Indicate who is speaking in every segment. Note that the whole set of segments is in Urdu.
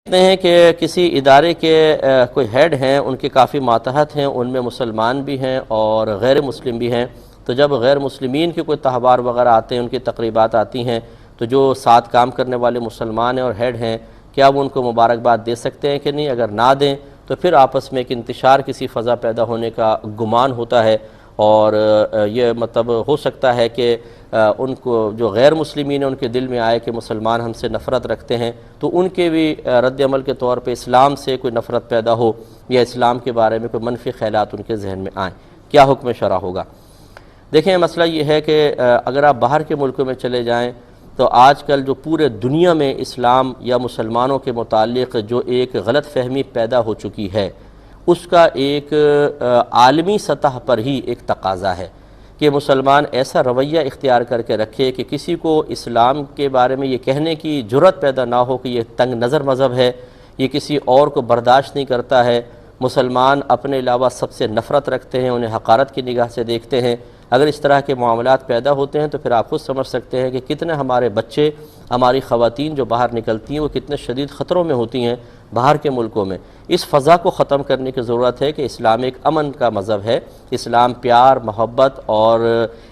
Speaker 1: کہتے ہیں کہ کسی ادارے کے کوئی ہیڈ ہیں، ان کے کافی ماتحت ہیں، ان میں مسلمان بھی ہیں اور غیر مسلم بھی ہیں۔ تو جب غیر مسلمین کے کوئی تہوار وغیرہ آتے ہیں، ان کی تقریبات آتی ہیں، تو جو ساتھ کام کرنے والے مسلمان ہیں اور ہیڈ ہیں، کیا وہ ان کو مبارکباد دے سکتے ہیں کہ نہیں؟ اگر نہ دیں تو پھر آپس میں ایک انتشار کسی فضا پیدا ہونے کا گمان ہوتا ہے، اور یہ مطلب ہو سکتا ہے کہ ان کو جو غیر مسلمین ہیں ان کے دل میں آئے کہ مسلمان ہم سے نفرت رکھتے ہیں، تو ان کے بھی رد عمل کے طور پہ اسلام سے کوئی نفرت پیدا ہو یا اسلام کے بارے میں کوئی منفی خیالات ان کے ذہن میں آئیں، کیا حکم شرع ہوگا؟ دیکھیں، مسئلہ یہ ہے کہ اگر آپ باہر کے ملکوں میں چلے جائیں تو آج کل جو پورے دنیا میں اسلام یا مسلمانوں کے متعلق جو ایک غلط فہمی پیدا ہو چکی ہے، اس کا ایک عالمی سطح پر ہی ایک تقاضا ہے کہ مسلمان ایسا رویہ اختیار کر کے رکھے کہ کسی کو اسلام کے بارے میں یہ کہنے کی جرات پیدا نہ ہو کہ یہ تنگ نظر مذہب ہے، یہ کسی اور کو برداشت نہیں کرتا ہے، مسلمان اپنے علاوہ سب سے نفرت رکھتے ہیں، انہیں حقارت کی نگاہ سے دیکھتے ہیں۔ اگر اس طرح کے معاملات پیدا ہوتے ہیں تو پھر آپ خود سمجھ سکتے ہیں کہ کتنے ہمارے بچے، ہماری خواتین جو باہر نکلتی ہیں وہ کتنے شدید خطروں میں ہوتی ہیں باہر کے ملکوں میں۔ اس فضا کو ختم کرنے کی ضرورت ہے کہ اسلام ایک امن کا مذہب ہے، اسلام پیار، محبت اور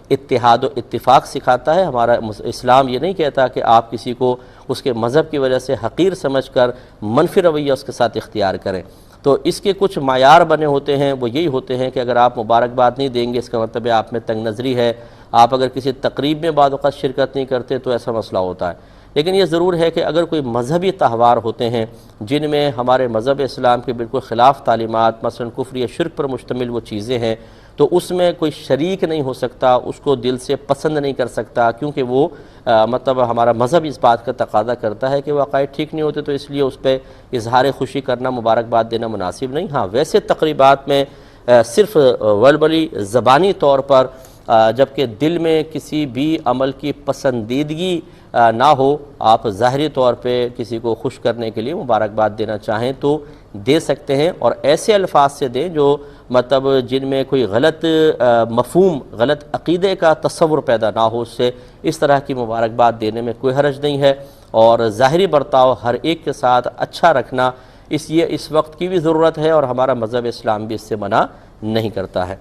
Speaker 1: اتحاد و اتفاق سکھاتا ہے۔ ہمارا اسلام یہ نہیں کہتا کہ آپ کسی کو اس کے مذہب کی وجہ سے حقیر سمجھ کر منفی رویہ اس کے ساتھ اختیار کریں۔ تو اس کے کچھ معیار بنے ہوتے ہیں، وہ یہی ہوتے ہیں کہ اگر آپ مبارکباد نہیں دیں گے اس کا مطلب ہے آپ میں تنگ نظری ہے، آپ اگر کسی تقریب میں بعض اوقات شرکت نہیں کرتے تو ایسا مسئلہ ہوتا ہے۔ لیکن یہ ضرور ہے کہ اگر کوئی مذہبی تہوار ہوتے ہیں جن میں ہمارے مذہب اسلام کے بالکل خلاف تعلیمات، مثلا کفر یا شرک پر مشتمل وہ چیزیں ہیں، تو اس میں کوئی شریک نہیں ہو سکتا، اس کو دل سے پسند نہیں کر سکتا، کیونکہ وہ مطلب ہمارا مذہب اس بات کا تقاضا کرتا ہے کہ وہ عقائد ٹھیک نہیں ہوتے، تو اس لیے اس پہ اظہار خوشی کرنا، مبارکباد دینا مناسب نہیں۔ ہاں، ویسے تقریبات میں صرف وربلی زبانی طور پر جبکہ دل میں کسی بھی عمل کی پسندیدگی نہ ہو، آپ ظاہری طور پہ کسی کو خوش کرنے کے لیے مبارکباد دینا چاہیں تو دے سکتے ہیں، اور ایسے الفاظ سے دیں جو مطلب جن میں کوئی غلط مفہوم، غلط عقیدے کا تصور پیدا نہ ہو، اس سے اس طرح کی مبارکباد دینے میں کوئی حرج نہیں ہے۔ اور ظاہری برتاؤ ہر ایک کے ساتھ اچھا رکھنا اس وقت کی بھی ضرورت ہے، اور ہمارا مذہب اسلام بھی اس سے منع نہیں کرتا ہے۔